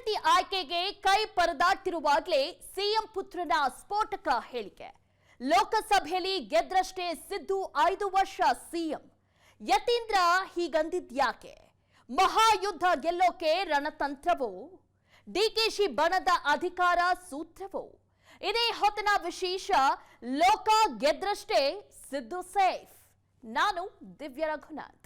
Guarantee ಆಯ್ಕೆಗೆ ಕೈ ಪರದಾಡ್ತಿರುವಾಗಲೇ CM ಪುತ್ರನ ಸ್ಫೋಟಕ ಹೇಳಿಕೆ. ಲೋಕಸಭೆಯಲ್ಲಿ ಗೆದ್ರಷ್ಟೇ ಸಿದ್ದು 5 ವರ್ಷ ಸಿಎಂ. ಯತೀಂದ್ರ ಹೀಗಂದಿದ್ಯಾಕೆ? ಮಹಾಯುದ್ಧ ಗೆಲ್ಲೋಕೆ ರಣತಂತ್ರವೋ? ಡಿಕೆಶಿ ಬಣದ ಅಧಿಕಾರ ಸೂತ್ರವೋ? ಇದೇ ಹೊತ್ತಿನ ವಿಶೇಷ. ಲೋಕ ಗೆದ್ರಷ್ಟೇ ಸಿದ್ದು ಸೇಫ್. ನಾನು ದಿವ್ಯ ರಘುನಾಥ್.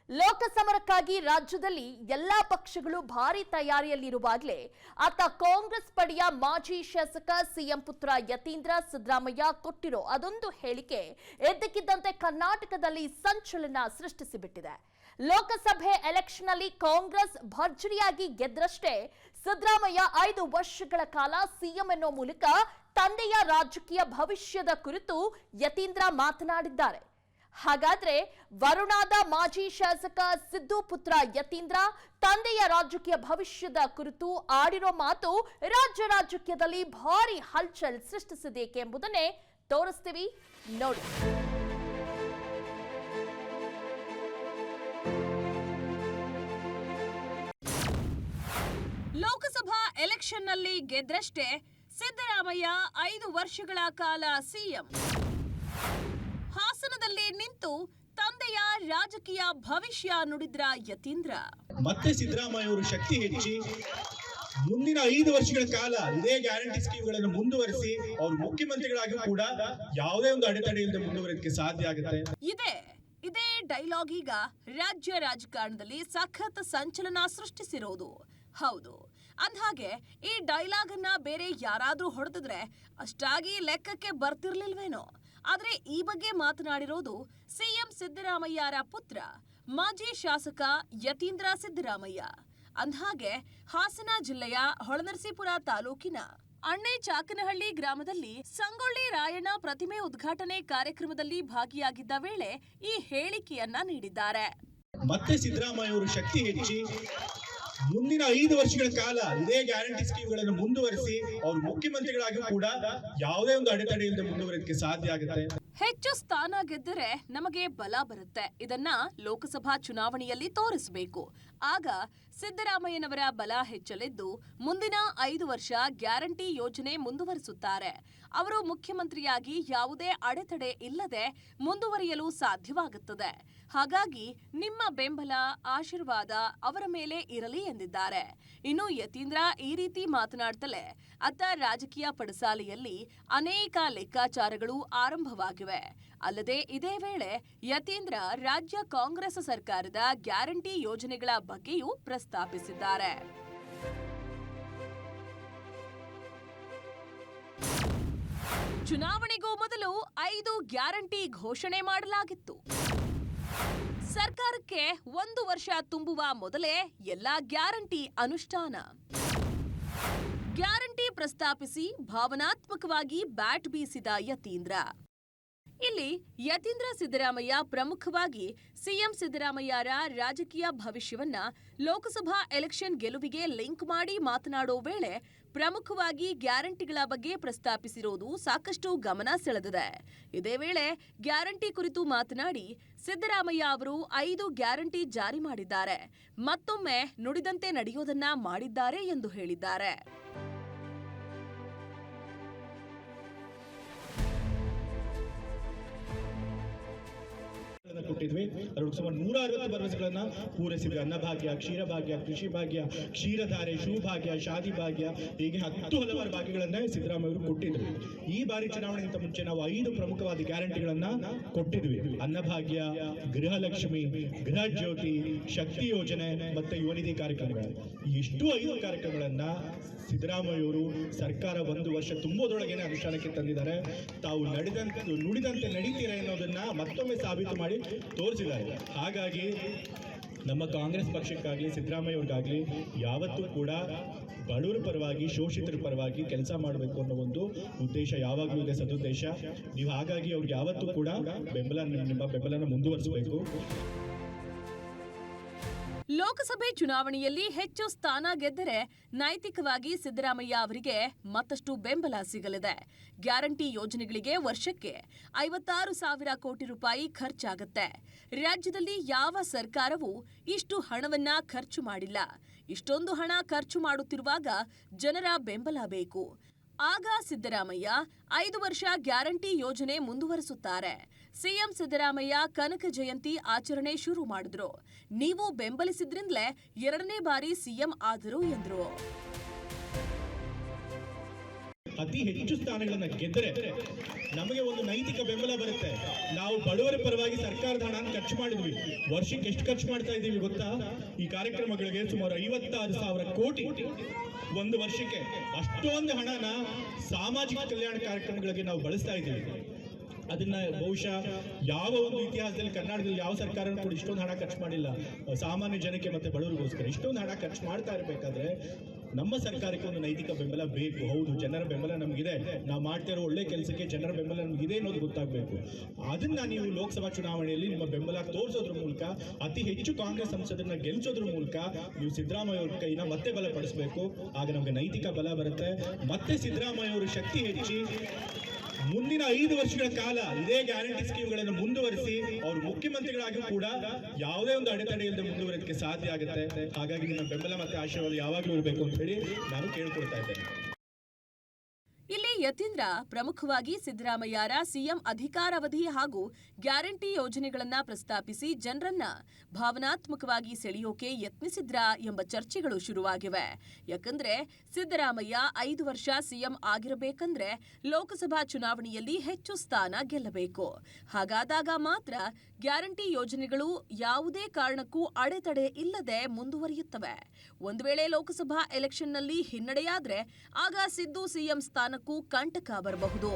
ಲೋಕಸಮರಕ್ಕಾಗಿ ರಾಜ್ಯದಲ್ಲಿ ಎಲ್ಲಾ ಪಕ್ಷಗಳು ಭಾರಿ ತಯಾರಿಯಲ್ಲಿರುವಾಗಲೇ ಆತ ಕಾಂಗ್ರೆಸ್ ಪಡೆಯ ಮಾಜಿ ಶಾಸಕ ಸಿಎಂ ಪುತ್ರ ಯತೀಂದ್ರ ಸಿದ್ದರಾಮಯ್ಯ ಕೊಟ್ಟಿರೋ ಅದೊಂದು ಹೇಳಿಕೆ ಎದ್ದಕ್ಕಿದ್ದಂತೆ ಕರ್ನಾಟಕದಲ್ಲಿ ಸಂಚಲನ ಸೃಷ್ಟಿಸಿಬಿಟ್ಟಿದೆ. ಲೋಕಸಭೆ ಎಲೆಕ್ಷನ್ ಅಲ್ಲಿ ಕಾಂಗ್ರೆಸ್ ಭರ್ಜರಿಯಾಗಿ ಗೆದ್ರಷ್ಟೇ ಸಿದ್ದರಾಮಯ್ಯ 5 ವರ್ಷಗಳ ಕಾಲ ಸಿಎಂ ಎನ್ನೋ ಮೂಲಕ ತಂದೆಯ ರಾಜಕೀಯ ಭವಿಷ್ಯದ ಕುರಿತು ಯತೀಂದ್ರ ಮಾತನಾಡಿದ್ದಾರೆ. ಹಾಗಾದ್ರೆ ವರುಣಾದ ಮಾಜಿ ಶಾಸಕ ಸಿದ್ದು ಪುತ್ರ ಯತೀಂದ್ರ ತಂದೆಯ ರಾಜಕೀಯ ಭವಿಷ್ಯದ ಕುರಿತು ಆಡಿರೋ ಮಾತು ರಾಜ್ಯ ರಾಜಕೀಯದಲ್ಲಿ ಭಾರಿ ಹಲ್ಚಲ್ ಸೃಷ್ಟಿಸಿದೇಕೆ ಎಂಬುದನ್ನೇ ತೋರಿಸ್ತೀವಿ, ನೋಡಿ. ಲೋಕಸಭಾ ಎಲೆಕ್ಷನ್ನಲ್ಲಿ ಗೆದ್ರಷ್ಟೇ ಸಿದ್ದರಾಮಯ್ಯ 5 ವರ್ಷಗಳ ಕಾಲ ಸಿಎಂ. ಹಾಸನದಲ್ಲಿ ನಿಂತು ತಂದೆಯ ರಾಜಕೀಯ ಭವಿಷ್ಯ ನುಡಿದ್ರ ಯತೀಂದ್ರ. ಮತ್ತೆ ಸಿದ್ದರಾಮಯ್ಯ ಅವರು ಶಕ್ತಿ ಹೆಚ್ಚಿ ಮುಂದಿನ 5 ವರ್ಷಗಳ ಕಾಲ ಇದೇ ಗ್ಯಾರಂಟಿ ಸ್ಕೀಮ್ಗಳನ್ನು ಮುಂದುವರಿಸಿ ಅವರು ಮುಖ್ಯಮಂತ್ರಿಗಳಾಗಿ ಕೂಡ ಯಾವುದೇ ಒಂದು ಅಡೆತಡೆ ಇಲ್ಲದೆ ಮುಂದುವರಿಯೋದಕ್ಕೆ ಸಾಧ್ಯ ಆಗುತ್ತೆ. ಇದೇ ಡೈಲಾಗ್ ಈಗ ರಾಜ್ಯ ರಾಜಕಾರಣದಲ್ಲಿ ಸಖತ್ ಸಂಚಲನ ಸೃಷ್ಟಿಸಿರೋದು. ಹೌದು, ಅಂದ್ಹಾಗೆ ಈ ಡೈಲಾಗ್ ಅನ್ನ ಬೇರೆ ಯಾರಾದ್ರೂ ಹೊಡೆದಿದ್ರೆ ಅಷ್ಟಾಗಿ ಲೆಕ್ಕಕ್ಕೆ ಬರ್ತಿರ್ಲಿಲ್ವೇನೋ. ಆದ್ರೆ ಈ ಬಗ್ಗೆ ಮಾತನಾಡಿರೋದು ಸಿಎಂ ಸಿದ್ದರಾಮಯ್ಯರ ಪುತ್ರ ಮಾಜಿ ಶಾಸಕ ಯತೀಂದ್ರ ಸಿದ್ದರಾಮಯ್ಯ. ಅಂದ್ಹಾಗೆ ಹಾಸನ ಜಿಲ್ಲೆಯ ಹೊಳೆನರಸೀಪುರ ತಾಲೂಕಿನ ಅಣ್ಣೆ ಚಾಕನಹಳ್ಳಿ ಗ್ರಾಮದಲ್ಲಿ ಸಂಗೊಳ್ಳಿ ರಾಯಣ್ಣ ಪ್ರತಿಮೆ ಉದ್ಘಾಟನೆ ಕಾರ್ಯಕ್ರಮದಲ್ಲಿ ಭಾಗಿಯಾಗಿದ್ದ ವೇಳೆ ಈ ಹೇಳಿಕೆಯನ್ನ ನೀಡಿದ್ದಾರೆ. ಮತ್ತೆ ಸಿದ್ದರಾಮಯ್ಯ ಅವರು ಶಕ್ತಿ ಹೆಚ್ಚಿ ಮುಂದಿನ 5 ವರ್ಷಗಳ ಕಾಲ ಇದೇ ಗ್ಯಾರಂಟಿ ಸ್ಕೀಮ್ಗಳನ್ನು ಮುಂದುವರಿಸಿ ಅವರು ಮುಖ್ಯಮಂತ್ರಿಗಳಾಗಿ ಕೂಡ ಯಾವುದೇ ಒಂದು ಅಡೆತಡೆ ಇಲ್ಲದೆ ಮುಂದುವರಿಯೋದಕ್ಕೆ ಸಾಧ್ಯ ಆಗುತ್ತೆ. ಹೆಚ್ಚು ಸ್ಥಾನ ಗೆದ್ದರೆ ನಮಗೆ ಬಲ ಬರುತ್ತೆ. ಇದನ್ನ ಲೋಕಸಭಾ ಚುನಾವಣೆಯಲ್ಲಿ ತೋರಿಸಬೇಕು. ಆಗ ಸಿದ್ದರಾಮಯ್ಯನವರ ಬಲ ಹೆಚ್ಚಲಿದ್ದು ಮುಂದಿನ 5 ವರ್ಷ ಗ್ಯಾರಂಟಿ ಯೋಜನೆ ಮುಂದುವರಿಸುತ್ತಾರೆ. ಅವರು ಮುಖ್ಯಮಂತ್ರಿಯಾಗಿ ಯಾವುದೇ ಅಡೆತಡೆ ಇಲ್ಲದೆ ಮುಂದುವರಿಯಲು ಸಾಧ್ಯವಾಗುತ್ತದೆ. ಹಾಗಾಗಿ ನಿಮ್ಮ ಬೆಂಬಲ, ಆಶೀರ್ವಾದ ಅವರ ಮೇಲೆ ಇರಲಿ ಎಂದಿದ್ದಾರೆ. ಇನ್ನು ಯತೀಂದ್ರ ಈ ರೀತಿ ಮಾತನಾಡ್ತಲೇ ಅತ್ತ ರಾಜಕೀಯ ಪಡಸಾಲೆಯಲ್ಲಿ ಅನೇಕ ಲೆಕ್ಕಾಚಾರಗಳು ಆರಂಭವಾಗಿವೆ. ಅಲ್ಲದೆ ಇದೇ ವೇಳೆ ಯತೀಂದ್ರ ರಾಜ್ಯ ಕಾಂಗ್ರೆಸ್ ಸರ್ಕಾರದ ಗ್ಯಾರಂಟಿ ಯೋಜನೆಗಳ ಬಗ್ಗೆಯೂ ಪ್ರಸ್ತಾಪಿಸಿದ್ದಾರೆ. ಚುನಾವಣೆಗೂ ಮೊದಲು 5 ಗ್ಯಾರಂಟಿ ಘೋಷಣೆ ಮಾಡಲಾಗಿತ್ತು. ಸರ್ಕಾರಕ್ಕೆ 1 ವರ್ಷ ತುಂಬುವ ಮೊದಲೇ ಎಲ್ಲಾ ಗ್ಯಾರಂಟಿ ಅನುಷ್ಠಾನ. ಗ್ಯಾರಂಟಿ ಪ್ರಸ್ತಾಪಿಸಿ ಭಾವನಾತ್ಮಕವಾಗಿ ಬ್ಯಾಟ್ ಬೀಸಿದ ಯತೀಂದ್ರ. ಇಲ್ಲಿ ಯತೀಂದ್ರ ಸಿದ್ದರಾಮಯ್ಯ ಪ್ರಮುಖವಾಗಿ ಸಿಎಂ ಸಿದ್ದರಾಮಯ್ಯರ ರಾಜಕೀಯ ಭವಿಷ್ಯವನ್ನ ಲೋಕಸಭಾ ಎಲೆಕ್ಷನ್ ಗೆಲುವಿಗೆ ಲಿಂಕ್ ಮಾಡಿ ಮಾತನಾಡೋ ವೇಳೆ ಪ್ರಮುಖವಾಗಿ ಗ್ಯಾರಂಟಿಗಳ ಬಗ್ಗೆ ಪ್ರಸ್ತಾಪಿಸಿರೋದು ಸಾಕಷ್ಟು ಗಮನ ಸೆಳೆದಿದೆ. ಇದೇ ವೇಳೆ ಗ್ಯಾರಂಟಿ ಕುರಿತು ಮಾತನಾಡಿ ಸಿದ್ದರಾಮಯ್ಯ ಅವರು 5 ಗ್ಯಾರಂಟಿ ಜಾರಿ ಮಾಡಿದ್ದಾರೆ, ಮತ್ತೊಮ್ಮೆ ನುಡಿದಂತೆ ನಡೆಯೋದನ್ನ ಮಾಡಿದ್ದಾರೆ ಎಂದು ಹೇಳಿದ್ದಾರೆ. ಕೊಟ್ಟಿದ್ವಿ. ಸುಮಾರು 160 ಭರವಸೆಗಳನ್ನ ಪೂರೈಸಿದ್ವಿ. ಅನ್ನಭಾಗ್ಯ, ಕ್ಷೀರಭಾಗ್ಯ, ಕೃಷಿ ಭಾಗ್ಯ, ಕ್ಷೀರಧಾರೆ, ಶಿವಭಾಗ್ಯ, ಶಾದಿ ಭಾಗ್ಯ, ಹೀಗೆ 10 ಹಲವಾರು ಭಾಗ್ಯಗಳನ್ನ ಸಿದ್ದರಾಮಯ್ಯ ಅವರು ಕೊಟ್ಟಿದ್ವಿ. ಈ ಬಾರಿ ಚುನಾವಣೆಗಿಂತ ಮುಂಚೆ ನಾವು 5 ಪ್ರಮುಖವಾದ ಗ್ಯಾರಂಟಿಗಳನ್ನ ಕೊಟ್ಟಿದ್ವಿ. ಅನ್ನಭಾಗ್ಯ, ಗೃಹಲಕ್ಷ್ಮಿ, ಗೃಹ ಜ್ಯೋತಿ, ಶಕ್ತಿ ಯೋಜನೆ ಮತ್ತೆ ಯುವನಿಧಿ ಕಾರ್ಯಕ್ರಮಗಳು. ಇಷ್ಟು 5 ಕಾರ್ಯಕ್ರಮಗಳನ್ನ ಸಿದ್ದರಾಮಯ್ಯ ಅವರು ಸರ್ಕಾರ 1 ವರ್ಷ ತುಂಬೋದ್ರೊಳಗೇನೆ ಅನುಷ್ಠಾನಕ್ಕೆ ತಂದಿದ್ದಾರೆ. ತಾವು ನುಡಿದಂತೆ ನಡೀತೀರಾ ಎನ್ನುವುದನ್ನ ಮತ್ತೊಮ್ಮೆ ಸಾಬೀತು ಮಾಡಿ ತೋರಿಸಿದ್ದಾರೆ. ಹಾಗಾಗಿ ನಮ್ಮ ಕಾಂಗ್ರೆಸ್ ಪಕ್ಷಕ್ಕಾಗಲಿ ಸಿದ್ದರಾಮಯ್ಯ ಅವ್ರಿಗಾಗಲಿ ಯಾವತ್ತೂ ಕೂಡ ಬಡವರ ಪರವಾಗಿ, ಶೋಷಿತರ ಪರವಾಗಿ ಕೆಲಸ ಮಾಡಬೇಕು ಅನ್ನೋ ಒಂದು ಉದ್ದೇಶ ಯಾವಾಗಲೂ ಇದೆ, ಸದುದ್ದೇಶ. ನೀವು ಹಾಗಾಗಿ ಅವ್ರಿಗೆ ಯಾವತ್ತೂ ಕೂಡ ನಿಮ್ಮ ಬೆಂಬಲನ ಮುಂದುವರಿಸಬೇಕು. ಲೋಕಸಭೆ ಚುನಾವಣೆಯಲ್ಲಿ ಹೆಚ್ಚು ಸ್ಥಾನ ಗೆದ್ದರೆ ನೈತಿಕವಾಗಿ ಸಿದ್ದರಾಮಯ್ಯ ಅವರಿಗೆ ಮತ್ತಷ್ಟು ಬೆಂಬಲ ಸಿಗಲಿದೆ. ಗ್ಯಾರಂಟಿ ಯೋಜನೆಗಳಿಗೆ ವರ್ಷಕ್ಕೆ 56,000 ಕೋಟಿ ರೂಪಾಯಿ ಖರ್ಚಾಗುತ್ತೆ. ರಾಜ್ಯದಲ್ಲಿ ಯಾವ ಸರ್ಕಾರವೂ ಇಷ್ಟು ಹಣವನ್ನ ಖರ್ಚು ಮಾಡಿಲ್ಲ. ಇಷ್ಟೊಂದು ಹಣ ಖರ್ಚು ಮಾಡುತ್ತಿರುವಾಗ ಜನರ ಬೆಂಬಲ ಬೇಕು. ಆಗ ಸಿದ್ದರಾಮಯ್ಯ 5 ವರ್ಷ ಗ್ಯಾರಂಟಿ ಯೋಜನೆ ಮುಂದುವರಿಸುತ್ತಾರೆ. ಸಿಎಂ ಸಿದ್ದರಾಮಯ್ಯ ಕನಕ ಜಯಂತಿ ಆಚರಣೆ ಶುರು ಮಾಡಿದ್ರು. ನೀವು ಬೆಂಬಲಿಸಿದ್ರಿಂದಲೇ 2ನೇ ಬಾರಿ ಸಿಎಂ ಆದರು ಎಂದರು. ಅತಿ ಹೆಚ್ಚು ಸ್ಥಾನಗಳನ್ನ ಗೆದ್ದರೆ ನಮಗೆ ಒಂದು ನೈತಿಕ ಬೆಂಬಲ ಬರುತ್ತೆ. ನಾವು ಬಡವರ ಪರವಾಗಿ ಸರ್ಕಾರದ ಹಣ ಖರ್ಚು ಮಾಡಿದ್ವಿ. ವರ್ಷಕ್ಕೆ ಎಷ್ಟು ಖರ್ಚು ಮಾಡ್ತಾ ಇದ್ದೀವಿ ಗೊತ್ತಾ? ಈ ಕಾರ್ಯಕ್ರಮಗಳಿಗೆ ಸುಮಾರು 56,000 ಕೋಟಿ ಒಂದು ವರ್ಷಕ್ಕೆ. ಅಷ್ಟೊಂದು ಹಣನ ಸಾಮಾಜಿಕ ಕಲ್ಯಾಣ ಕಾರ್ಯಕ್ರಮಗಳಿಗೆ ನಾವು ಬಳಸ್ತಾ ಇದ್ದೀವಿ. ಅದನ್ನ ಬಹುಶಃ ಯಾವ ಒಂದು ಇತಿಹಾಸದಲ್ಲಿ ಕರ್ನಾಟಕದಲ್ಲಿ ಯಾವ ಸರ್ಕಾರನೂ ಕೂಡ ಇಷ್ಟೊಂದು ಹಣ ಖರ್ಚು ಮಾಡಿಲ್ಲ ಸಾಮಾನ್ಯ ಜನಕ್ಕೆ ಮತ್ತೆ ಬಡವರಿಗೋಸ್ಕರ. ಇಷ್ಟೊಂದು ಹಣ ಖರ್ಚು ಮಾಡ್ತಾ ಇರಬೇಕಾದ್ರೆ ನಮ್ಮ ಸರ್ಕಾರಕ್ಕೆ ಒಂದು ನೈತಿಕ ಬೆಂಬಲ ಬೇಕು. ಹೌದು, ಜನರ ಬೆಂಬಲ ನಮಗಿದೆ, ನಾವು ಮಾಡ್ತಾ ಇರೋ ಒಳ್ಳೆ ಕೆಲಸಕ್ಕೆ ಜನರ ಬೆಂಬಲ ನಮಗಿದೆ ಅನ್ನೋದು ಗೊತ್ತಾಗಬೇಕು. ಅದನ್ನ ನೀವು ಲೋಕಸಭಾ ಚುನಾವಣೆಯಲ್ಲಿ ನಿಮ್ಮ ಬೆಂಬಲ ತೋರಿಸೋದ್ರ ಮೂಲಕ, ಅತಿ ಹೆಚ್ಚು ಕಾಂಗ್ರೆಸ್ ಸಂಸದರನ್ನ ಗೆಲ್ಲಿಸೋದ್ರ ಮೂಲಕ ನೀವು ಸಿದ್ದರಾಮಯ್ಯ ಅವ್ರ ಕೈನ ಮತ್ತೆ ಬಲಪಡಿಸಬೇಕು. ಆಗ ನಮಗೆ ನೈತಿಕ ಬಲ ಬರುತ್ತೆ. ಮತ್ತೆ ಸಿದ್ದರಾಮಯ್ಯ ಅವರ ಶಕ್ತಿ ಹೆಚ್ಚಿ ಮುಂದಿನ 5 ವರ್ಷಗಳ ಕಾಲ ಇದೇ ಗ್ಯಾರಂಟಿ ಸ್ಕೀಮ್ಗಳನ್ನು ಮುಂದುವರಿಸಿ ಅವರು ಮುಖ್ಯಮಂತ್ರಿಗಳಾಗಿ ಕೂಡ ಯಾವುದೇ ಒಂದು ಅಡೆತಡೆ ಇಲ್ಲದೆ ಮುಂದುವರಿಯೋದಕ್ಕೆ ಸಾಧ್ಯ ಆಗುತ್ತೆ. ಹಾಗಾಗಿ ನಿಮ್ಮ ಬೆಂಬಲ ಮತ್ತೆ ಆಶೀರ್ವಾದ ಯಾವಾಗಲೂ ಇರಬೇಕು ಅಂತ ಹೇಳಿ ನಾನು ಕೇಳ್ಕೊಳ್ತಾ ಇದ್ದೇನೆ. ಇಲ್ಲಿ ಯತೀಂದ್ರ ಪ್ರಮುಖವಾಗಿ ಸಿದ್ದರಾಮಯ್ಯರ ಸಿಎಂ ಅಧಿಕಾರಾವಧಿ ಹಾಗೂ ಗ್ಯಾರಂಟಿ ಯೋಜನೆಗಳನ್ನ ಪ್ರಸ್ತಾಪಿಸಿ ಜನರನ್ನ ಭಾವನಾತ್ಮಕವಾಗಿ ಸೆಳೆಯೋಕೆ ಯತ್ನಿಸಿದ್ರಾ ಎಂಬ ಚರ್ಚೆಗಳು ಶುರುವಾಗಿವೆ. ಯಾಕಂದ್ರೆ ಸಿದ್ದರಾಮಯ್ಯ 5 ವರ್ಷ ಸಿಎಂ ಆಗಿರಬೇಕಂದ್ರೆ ಲೋಕಸಭಾ ಚುನಾವಣೆಯಲ್ಲಿ ಹೆಚ್ಚು ಸ್ಥಾನ ಗೆಲ್ಲಬೇಕು. ಹಾಗಾದಾಗ ಮಾತ್ರ ಗ್ಯಾರಂಟಿ ಯೋಜನೆಗಳು ಯಾವುದೇ ಕಾರಣಕ್ಕೂ ಅಡೆತಡೆ ಇಲ್ಲದೆ ಮುಂದುವರಿಯುತ್ತವೆ. ಒಂದು ವೇಳೆ ಲೋಕಸಭಾ ಎಲೆಕ್ಷನ್ನಲ್ಲಿ ಹಿನ್ನಡೆಯಾದ್ರೆ ಆಗ ಸಿದ್ದು ಸಿಎಂ ಸ್ಥಾನಕ್ಕೂ ಕಂಟಕ ಬರಬಹುದು.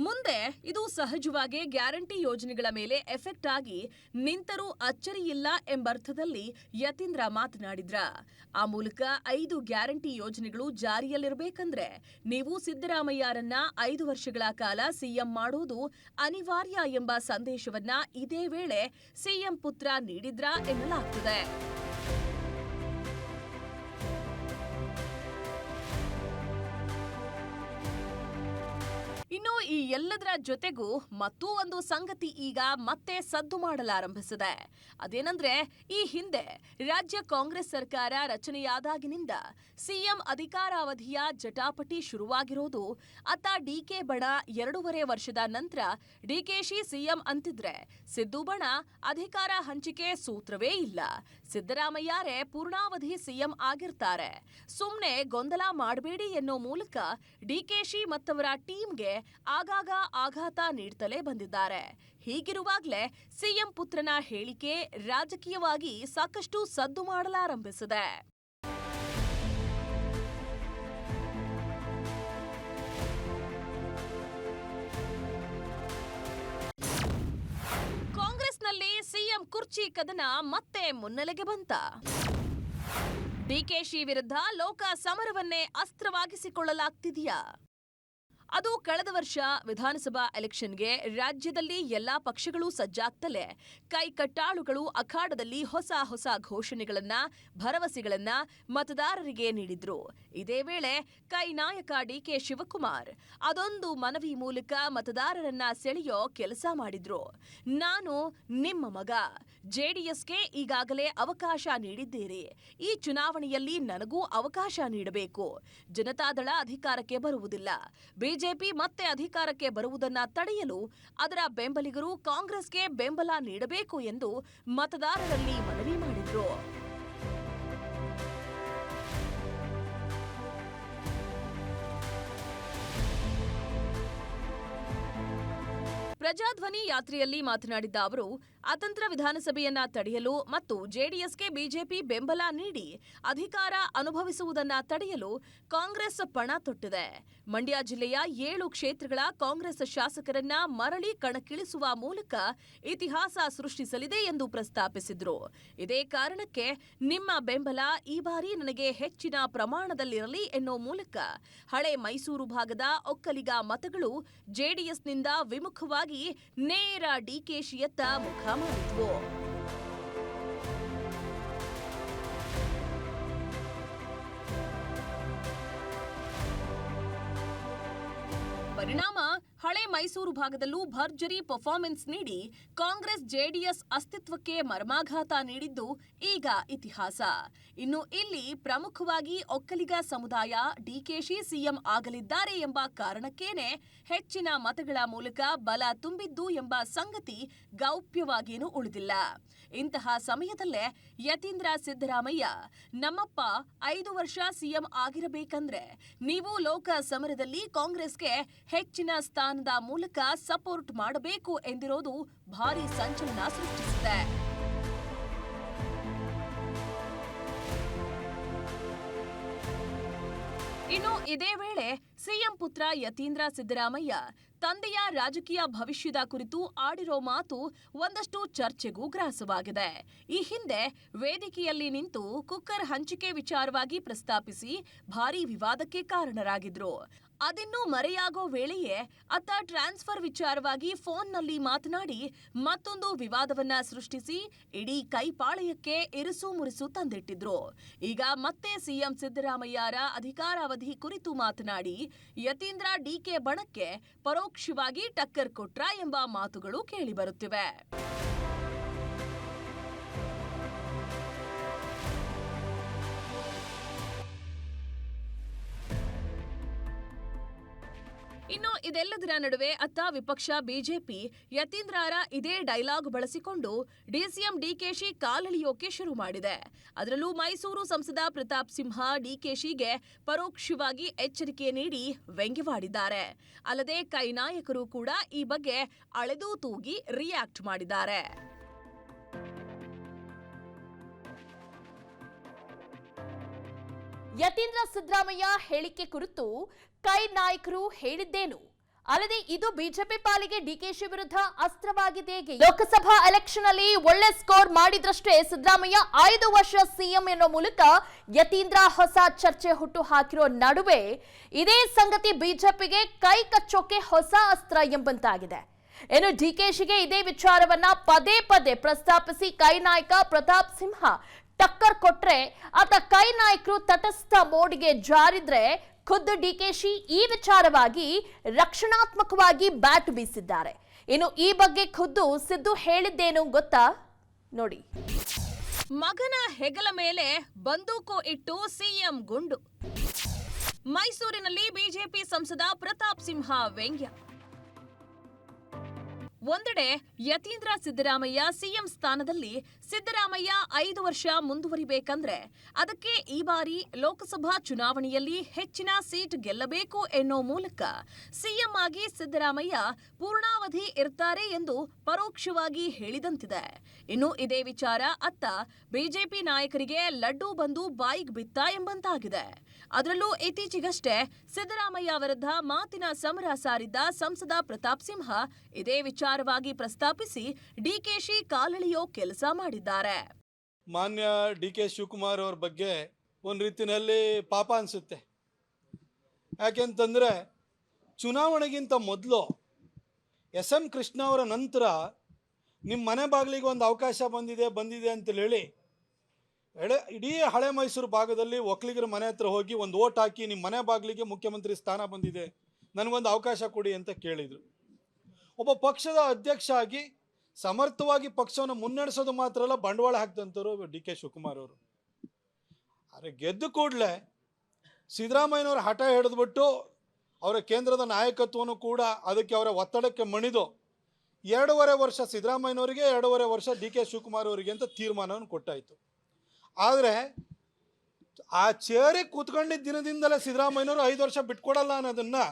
ಮುಂದೆ ಇದು ಸಹಜವಾಗಿ ಗ್ಯಾರಂಟಿ ಯೋಜನೆಗಳ ಮೇಲೆ ಎಫೆಕ್ಟ್ ಆಗಿ ನಿಂತರೂ ಅಚ್ಚರಿಯಿಲ್ಲ ಎಂಬರ್ಥದಲ್ಲಿ ಯತೀಂದ್ರ ಮಾತನಾಡಿದ್ರ. ಆ ಮೂಲಕ 5 ಗ್ಯಾರಂಟಿ ಯೋಜನೆಗಳು ಜಾರಿಯಲ್ಲಿರಬೇಕಂದ್ರೆ ನೀವು ಸಿದ್ದರಾಮಯ್ಯರನ್ನ 5 ವರ್ಷಗಳ ಕಾಲ ಸಿಎಂ ಮಾಡೋದು ಅನಿವಾರ್ಯ ಎಂಬ ಸಂದೇಶವನ್ನ ಇದೇ ವೇಳೆ ಸಿಎಂ ಪುತ್ರ ನೀಡಿದ್ರ ಎನ್ನಲಾಗ್ತಿದೆ. ಇನ್ನು ಈ ಎಲ್ಲದರ ಜೊತೆಗೂ ಮತ್ತೂ ಒಂದು ಸಂಗತಿ ಈಗ ಮತ್ತೆ ಸದ್ದು ಮಾಡಲಾರಂಭಿಸಿದೆ. ಅದೇನಂದ್ರೆ, ಈ ಹಿಂದೆ ರಾಜ್ಯ ಕಾಂಗ್ರೆಸ್ ಸರ್ಕಾರ ರಚನೆಯಾದಾಗಿನಿಂದ ಸಿಎಂ ಅಧಿಕಾರಾವಧಿಯ ಜಟಾಪಟಿ ಶುರುವಾಗಿರೋದು. ಅತ್ತ ಡಿಕೆ ಬಣ 2.5 ವರ್ಷದ ನಂತರ ಡಿಕೆಶಿ ಸಿಎಂ ಅಂತಿದ್ರೆ, ಸಿದ್ದು ಬಣ ಅಧಿಕಾರ ಹಂಚಿಕೆ ಸೂತ್ರವೇ ಇಲ್ಲ. ಸಿದ್ದರಾಮಯ್ಯರೇ ಪೂರ್ಣಾವಧಿ ಸಿಎಂ ಆಗಿರ್ತಾರೆ. ಸುಮ್ನೆ ಗೊಂದಲ ಮಾಡಬೇಡಿ ಎನ್ನೋ ಮೂಲಕ ಡಿಕೆಶಿ ಮತ್ತವರ ಟೀಮ್ಗೆ ಆಗಾಗ ಆಘಾತ ನೀಡ್ತಲೇ ಬಂದಿದ್ದಾರೆ. ಹೀಗಿರುವಾಗಲೇ ಸಿಎಂ ಪುತ್ರನ ಹೇಳಿಕೆ ರಾಜಕೀಯವಾಗಿ ಸಾಕಷ್ಟು ಸದ್ದು ಮಾಡಲಾರಂಭಿಸಿದೆ. ಕಾಂಗ್ರೆಸ್ನಲ್ಲಿ ಸಿಎಂ ಕುರ್ಚಿ ಕದನ ಮತ್ತೆ ಮುನ್ನೆಲೆಗೆ ಬಂತ. ಡಿಕೆಶಿ ವಿರುದ್ಧ ಲೋಕ ಸಮರವನ್ನೇ ಅಸ್ತ್ರವಾಗಿಸಿಕೊಳ್ಳಲಾಗ್ತಿದೆಯಾ? ಅದು ಕಳೆದ ವರ್ಷ ವಿಧಾನಸಭಾ ಎಲೆಕ್ಷನ್ಗೆ ರಾಜ್ಯದಲ್ಲಿ ಎಲ್ಲಾ ಪಕ್ಷಗಳು ಸಜ್ಜಾಗ್ತಲೇ ಕೈಕಟ್ಟಾಳುಗಳು ಅಖಾಡದಲ್ಲಿ ಹೊಸ ಘೋಷಣೆಗಳನ್ನ, ಭರವಸೆಗಳನ್ನ ಮತದಾರರಿಗೆ ನೀಡಿದ್ರು. ಇದೇ ವೇಳೆ ಕೈ ನಾಯಕ ಡಿಕೆ ಶಿವಕುಮಾರ್ ಅದೊಂದು ಮನವಿ ಮೂಲಕ ಮತದಾರರನ್ನ ಸೆಳೆಯೋ ಕೆಲಸ ಮಾಡಿದ್ರು. ನಾನು ನಿಮ್ಮ ಮಗ, ಜೆಡಿಎಸ್ಗೆ ಈಗಾಗಲೇ ಅವಕಾಶ ನೀಡಿದ್ದೀರಿ. ಈ ಚುನಾವಣೆಯಲ್ಲಿ ನನಗೂ ಅವಕಾಶ ನೀಡಬೇಕು. ಜನತಾದಳ ಅಧಿಕಾರಕ್ಕೆ ಬರುವುದಿಲ್ಲ. ಬಿಜೆಪಿ ಮತ್ತೆ ಅಧಿಕಾರಕ್ಕೆ ಬರುವುದನ್ನ ತಡೆಯಲು ಅದರ ಬೆಂಬಲಿಗರು ಕಾಂಗ್ರೆಸ್ಗೆ ಬೆಂಬಲ ನೀಡಬೇಕು ಎಂದು ಮತದಾರರಲ್ಲಿ ಮನವಿ ಮಾಡಿದ್ರು. ಪ್ರಜಾಧ್ವನಿ ಯಾತ್ರೆಯಲ್ಲಿ ಮಾತನಾಡಿದ್ದ ಅವರು, ಅತಂತ್ರ ವಿಧಾನಸಭೆಯನ್ನ ತಡೆಯಲು ಮತ್ತು ಜೆಡಿಎಸ್ಗೆ ಬಿಜೆಪಿ ಬೆಂಬಲ ನೀಡಿ ಅಧಿಕಾರ ಅನುಭವಿಸುವುದನ್ನ ತಡೆಯಲು ಕಾಂಗ್ರೆಸ್ ಪಣ ತೊಟ್ಟಿದೆ. ಮಂಡ್ಯ ಜಿಲ್ಲೆಯ 7 ಕ್ಷೇತ್ರಗಳ ಕಾಂಗ್ರೆಸ್ ಶಾಸಕರನ್ನ ಮರಳಿ ಕಣಕ್ಕಿಳಿಸುವ ಮೂಲಕ ಇತಿಹಾಸ ಸೃಷ್ಟಿಸಲಿದೆ ಎಂದು ಪ್ರಸ್ತಾಪಿಸಿದ್ರು. ಇದೇ ಕಾರಣಕ್ಕೆ ನಿಮ್ಮ ಬೆಂಬಲ ಈ ಬಾರಿ ನನಗೆ ಹೆಚ್ಚಿನ ಪ್ರಮಾಣದಲ್ಲಿರಲಿ ಎನ್ನೋ ಮೂಲಕ ಹಳೆ ಮೈಸೂರು ಭಾಗದ ಒಕ್ಕಲಿಗ ಮತಗಳು ಜೆಡಿಎಸ್ನಿಂದ ವಿಮುಖವಾಗಿ ನೇರ ಡಿಕೆಶಿಯತ್ತ ಮುಖ ಮಾಡಿದ್ವು. ಪರಿಣಾಮ ಹಳೆ ಮೈಸೂರು ಭಾಗದಲ್ಲೂ ಭರ್ಜರಿ ಪರ್ಫಾರ್ಮೆನ್ಸ್ ನೀಡಿ ಕಾಂಗ್ರೆಸ್ ಜೆಡಿಎಸ್ ಅಸ್ತಿತ್ವಕ್ಕೆ ಮರ್ಮಾಘಾತ ನೀಡಿದ್ದು ಈಗ ಇತಿಹಾಸ. ಇನ್ನು ಇಲ್ಲಿ ಪ್ರಮುಖವಾಗಿ ಒಕ್ಕಲಿಗ ಸಮುದಾಯ ಡಿಕೆಶಿ ಸಿಎಂ ಆಗಲಿದ್ದಾರೆ ಎಂಬ ಕಾರಣಕ್ಕೇನೆ ಹೆಚ್ಚಿನ ಮತಗಳ ಮೂಲಕ ಬಲ ತುಂಬಿದ್ದು ಎಂಬ ಸಂಗತಿ ಗೌಪ್ಯವಾಗೇನೂ ಉಳಿದಿಲ್ಲ. ಇಂತಹ ಸಮಯದಲ್ಲೇ ಯತೀಂದ್ರ ಸಿದ್ದರಾಮಯ್ಯ ನಮ್ಮಪ್ಪ 5 ವರ್ಷ ಸಿಎಂ ಆಗಿರಬೇಕಂದ್ರೆ ನೀವು ಲೋಕ ಸಮರದಲ್ಲಿ ಕಾಂಗ್ರೆಸ್ಗೆ ಹೆಚ್ಚಿನ ಸ್ಥಾನದ ಮೂಲಕ ಸಪೋರ್ಟ್ ಮಾಡಬೇಕು ಎಂದಿರೋದು ಭಾರಿ ಸಂಚಲನ ಸೃಷ್ಟಿಸಿದೆ. ಇನ್ನು ಇದೇ ವೇಳೆ ಸಿಎಂ ಪುತ್ರ ಯತೀಂದ್ರ ಸಿದ್ದರಾಮಯ್ಯ ತಂದೆಯ ರಾಜಕೀಯ ಭವಿಷ್ಯದ ಕುರಿತು ಆಡಿರೋ ಮಾತು ಒಂದಷ್ಟು ಚರ್ಚೆಗೂ ಗ್ರಾಸವಾಗಿದೆ. ಈ ಹಿಂದೆ ವೇದಿಕೆಯಲ್ಲಿ ನಿಂತು ಕುಕ್ಕರ್ ಹಂಚಿಕೆ ವಿಚಾರವಾಗಿ ಪ್ರಸ್ತಾಪಿಸಿ ಭಾರೀ ವಿವಾದಕ್ಕೆ ಕಾರಣರಾಗಿದ್ರು. ಅದಿನ್ನೂ ಮರೆಯಾಗೋ ವೇಳೆಯೇ ಅತ್ತ ಟ್ರಾನ್ಸ್ಫರ್ ವಿಚಾರವಾಗಿ ಫೋನ್ನಲ್ಲಿ ಮಾತನಾಡಿ ಮತ್ತೊಂದು ವಿವಾದವನ್ನ ಸೃಷ್ಟಿಸಿ ಇಡೀ ಕೈಪಾಳೆಯಕ್ಕೆ ಇರುಸು ಮುರುಸು ತಂದಿಟ್ಟಿದ್ರು. ಈಗ ಮತ್ತೆ ಸಿಎಂ ಸಿದ್ದರಾಮಯ್ಯರ ಅಧಿಕಾರಾವಧಿ ಕುರಿತು ಮಾತನಾಡಿ ಯತೀಂದ್ರ ಡಿಕೆ ಬಣಕ್ಕೆ ಪರೋಕ್ಷವಾಗಿ ಟಕ್ಕರ್ ಕೊಟ್ರ ಎಂಬ ಮಾತುಗಳು ಕೇಳಿಬರುತ್ತಿವೆ. ಇನ್ನು ಇದೆಲ್ಲದರ ನಡುವೆ ಅತ್ತ ವಿಪಕ್ಷ ಬಿಜೆಪಿ ಯತೀಂದ್ರರ ಇದೇ ಡೈಲಾಗ್ ಬಳಸಿಕೊಂಡು ಡಿಸಿಎಂ ಡಿಕೆಶಿ ಕಾಲೆಳೆಯೋಕೆ ಶುರು ಮಾಡಿದೆ. ಅದರಲ್ಲೂ ಮೈಸೂರು ಸಂಸದ ಪ್ರತಾಪ್ ಸಿಂಹ ಡಿಕೆಶಿಗೆ ಪರೋಕ್ಷವಾಗಿ ಎಚ್ಚರಿಕೆ ನೀಡಿ ವ್ಯಂಗ್ಯವಾಡಿದ್ದಾರೆ. ಅಲ್ಲದೆ ಕೈ ನಾಯಕರು ಕೂಡ ಈ ಬಗ್ಗೆ ಅಳೆದು ತೂಗಿ ರಿಯಾಕ್ಟ್ ಮಾಡಿದ್ದಾರೆ. ಯತೀಂದ್ರ ಸಿದ್ದರಾಮಯ್ಯ ಹೇಳಿಕೆ ಕುರಿತು ಕೈ ನಾಯಕರು ಹೇಳಿದ್ದೇನು? ಅಲ್ಲದೆ ಇದು ಬಿಜೆಪಿ ಪಾಲಿಗೆ ಡಿಕೆಶಿ ವಿರುದ್ಧ ಅಸ್ತ್ರವಾಗಿದೆ. ಲೋಕಸಭಾ ಎಲೆಕ್ಷನ್ ಅಲ್ಲಿ ಒಳ್ಳೆ ಸ್ಕೋರ್ ಮಾಡಿದ್ರಷ್ಟೇ ಸಿದ್ದರಾಮಯ್ಯ 5 ವರ್ಷ ಸಿಎಂ ಎನ್ನೋ ಮೂಲಕ ಯತೀಂದ್ರ ಹೊಸ ಚರ್ಚೆ ಹುಟ್ಟು ಹಾಕಿರೋ ನಡುವೆ ಇದೇ ಸಂಗತಿ ಬಿಜೆಪಿಗೆ ಕೈ ಕಚ್ಚೋಕೆ ಹೊಸ ಅಸ್ತ್ರ ಎಂಬಂತಾಗಿದೆ. ಇನ್ನು ಡಿಕೆಶಿಗೆ ಇದೇ ವಿಚಾರವನ್ನ ಪದೇ ಪದೇ ಪ್ರಸ್ತಾಪಿಸಿ ಕೈ ನಾಯಕ ಪ್ರತಾಪ್ ಸಿಂಹ ಟಕ್ಕರ್ ಕೊಟ್ರೆ ಆತ ಕೈ ನಾಯಕರು ತಟಸ್ಥ ಮೋಡ್ಗೆ ಜಾರಿದ್ರೆ ಖುದ್ದು ಡಿಕೆಶಿ ಈ ವಿಚಾರವಾಗಿ ರಕ್ಷಣಾತ್ಮಕವಾಗಿ ಬ್ಯಾಟ್ ಬೀಸಿದ್ದಾರೆ. ಇನ್ನು ಈ ಬಗ್ಗೆ ಖುದ್ದು ಸಿದ್ದು ಹೇಳಿದ್ದೇನು ಗೊತ್ತಾ? ನೋಡಿ. ಮಗನ ಹೆಗಲ ಮೇಲೆ ಬಂದೂಕು ಇಟ್ಟು ಸಿಎಂ ಗುಂಡು. ಮೈಸೂರಿನಲ್ಲಿ ಬಿಜೆಪಿ ಸಂಸದ ಪ್ರತಾಪ್ ಸಿಂಹ ವ್ಯಂಗ್ಯ. ಒಂದೆಡೆ ಯತೀಂದ್ರ ಸಿದ್ದರಾಮಯ್ಯ ಸಿಎಂ ಸ್ಥಾನದಲ್ಲಿ ಸಿದ್ದರಾಮಯ್ಯ 5 ವರ್ಷ ಮುಂದುವರಿಬೇಕಂದ್ರೆ ಅದಕ್ಕೆ ಈ ಬಾರಿ ಲೋಕಸಭಾ ಚುನಾವಣೆಯಲ್ಲಿ ಹೆಚ್ಚಿನ ಸೀಟ್ ಗೆಲ್ಲಬೇಕು ಎನ್ನೋ ಮೂಲಕ ಸಿಎಂ ಆಗಿ ಸಿದ್ದರಾಮಯ್ಯ ಪೂರ್ಣಾವಧಿ ಇರ್ತಾರೆ ಎಂದು ಪರೋಕ್ಷವಾಗಿ ಹೇಳಿದಂತಿದೆ. ಇನ್ನು ಇದೇ ವಿಚಾರ ಅತ್ತ ಬಿಜೆಪಿ ನಾಯಕರಿಗೆ ಲಡ್ಡು ಬಂದು ಬಾಯಿಗೆ ಬಿತ್ತ ಎಂಬಂತಾಗಿದೆ. ಅದರಲ್ಲೂ ಇತ್ತೀಚೆಗಷ್ಟೇ ಸಿದ್ದರಾಮಯ್ಯ ವಿರುದ್ಧ ಮಾತಿನ ಸಮರ ಸಾರಿದ್ದ ಸಂಸದ ಪ್ರತಾಪ್ ಸಿಂಹ ಇದೇ ವಿಚಾರವಾಗಿ ಪ್ರಸ್ತಾಪಿಸಿ ಡಿಕೆಶಿ ಕಾಲೆಳೆಯೋ ಕೆಲಸ ಮಾಡಿದ್ದಾರೆ. ಮಾನ್ಯ ಡಿಕೆ ಶಿವಕುಮಾರ್ ಅವ್ರ ಬಗ್ಗೆ ಒಂದು ರೀತಿಯಲ್ಲಿ ಪಾಪ ಅನಿಸುತ್ತೆ. ಯಾಕೆಂತಂದರೆ ಚುನಾವಣೆಗಿಂತ ಮೊದಲು SM ಕೃಷ್ಣ ಅವರ ನಂತರ ನಿಮ್ಮ ಮನೆ ಬಾಗಿಲಿಗೆ ಒಂದು ಅವಕಾಶ ಬಂದಿದೆ ಅಂತೇಳಿ ಇಡೀ ಹಳೆ ಮೈಸೂರು ಭಾಗದಲ್ಲಿ ಒಕ್ಕಲಿಗರ ಮನೆ ಹತ್ರ ಹೋಗಿ ಒಂದು ಓಟ್ ಹಾಕಿ ನಿಮ್ಮ ಮನೆ ಬಾಗಿಲಿಗೆ ಮುಖ್ಯಮಂತ್ರಿ ಸ್ಥಾನ ಬಂದಿದೆ, ನನಗೊಂದು ಅವಕಾಶ ಕೊಡಿ ಅಂತ ಕೇಳಿದರು. ಒಬ್ಬ ಪಕ್ಷದ ಅಧ್ಯಕ್ಷ ಆಗಿ ಸಮರ್ಥವಾಗಿ ಪಕ್ಷವನ್ನು ಮುನ್ನಡೆಸೋದು ಮಾತ್ರ ಅಲ್ಲ, ಬಂಡವಾಳ ಹಾಕಿದಂಥವ್ರು ಡಿಕೆ ಶಿವಕುಮಾರ್ ಅವರು. ಆದರೆ ಗೆದ್ದು ಕೂಡಲೇ ಸಿದ್ದರಾಮಯ್ಯನವರು ಹಠ ಹಿಡಿದ್ಬಿಟ್ಟು ಅವರ ಕೇಂದ್ರದ ನಾಯಕತ್ವವನ್ನು ಕೂಡ ಅದಕ್ಕೆ ಅವರ ಒತ್ತಡಕ್ಕೆ ಮಣಿದು 2.5 ವರ್ಷ ಸಿದ್ದರಾಮಯ್ಯನವರಿಗೆ 2.5 ವರ್ಷ ಡಿಕೆ ಶಿವಕುಮಾರ್ ಅವರಿಗೆ ಅಂತ ತೀರ್ಮಾನವನ್ನು ಕೊಟ್ಟಾಯಿತು. ಆದರೆ ಆ ಚೇರಿಗೆ ಕೂತ್ಕೊಂಡಿದ್ದ ದಿನದಿಂದಲೇ ಸಿದ್ದರಾಮಯ್ಯನವರು 5 ವರ್ಷ ಬಿಟ್ಕೊಡಲ್ಲ ಅನ್ನೋದನ್ನು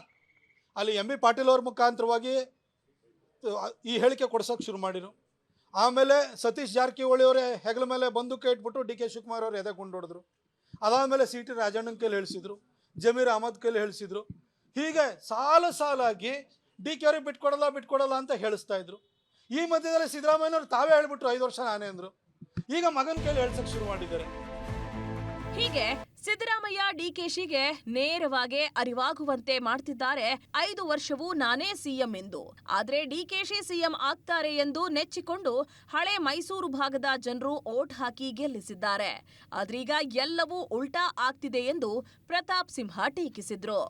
ಅಲ್ಲಿ MB ಪಾಟೀಲ್ ಅವ್ರ ಮುಖಾಂತರವಾಗಿ ಈ ಹೇಳಿಕೆ ಕೊಡ್ಸೋಕೆ ಶುರು ಮಾಡಿರು. ಆಮೇಲೆ ಸತೀಶ್ ಜಾರಕಿಹೊಳಿ ಅವರೇ ಹೆಗಲ ಮೇಲೆ ಬಂದೂಕ ಇಟ್ಬಿಟ್ಟು ಡಿ ಕೆ ಶಿವಕುಮಾರ್ ಅವರು ಎದೆ ಕೊಂಡೊಡಿದ್ರು. ಅದಾದಮೇಲೆ ಸಿ ಟಿ ರಾಜಣ್ಣನ ಕೈಲಿ ಹೇಳಿಸಿದ್ರು, ಜಮೀರ್ ಅಹಮದ್ ಕೈಲಿ ಹೇಳಿಸಿದ್ರು. ಹೀಗೆ ಸಾಲಾಗಿ ಡಿ ಕೆ ಅವ್ರಿಗೆ ಬಿಟ್ಕೊಡಲ್ಲ ಅಂತ ಹೇಳಿಸ್ತಾ ಇದ್ರು. ಈ ಮಧ್ಯದಲ್ಲಿ ಸಿದ್ದರಾಮಯ್ಯನವರು ತಾವೇ ಹೇಳ್ಬಿಟ್ರು 5 ವರ್ಷ ನಾನೇ ಅಂದ್ರು. ಈಗ ಮಗನ ಕೈಲಿ ಹೇಳ್ಸಕ್ಕೆ ಶುರು ಮಾಡಿದ್ದಾರೆ. ಹೀಗೆ ಸಿದ್ದರಾಮಯ್ಯ ಡಿಕೆಶಿಗೆ ನೇರವಾಗಿ ಅರಿವಾಗುವಂತೆ ಮಾಡ್ತಿದ್ದಾರೆ 5 ವರ್ಷವೂ ನಾನೇ ಸಿಎಂ ಎಂದು. ಆದ್ರೆ ಡಿಕೆಶಿ ಸಿಎಂ ಆಗ್ತಾರೆ ಎಂದು ನೆಚ್ಚಿಕೊಂಡು ಹಳೆ ಮೈಸೂರು ಭಾಗದ ಜನರು ಓಟ್ ಹಾಕಿ ಗೆಲ್ಲಿಸಿದ್ದಾರೆ. ಆದ್ರೀಗ ಎಲ್ಲವೂ ಉಲ್ಟಾ ಆಗ್ತಿದೆ ಎಂದು ಪ್ರತಾಪ್ ಸಿಂಹ ಟೀಕಿಸಿದ್ರು.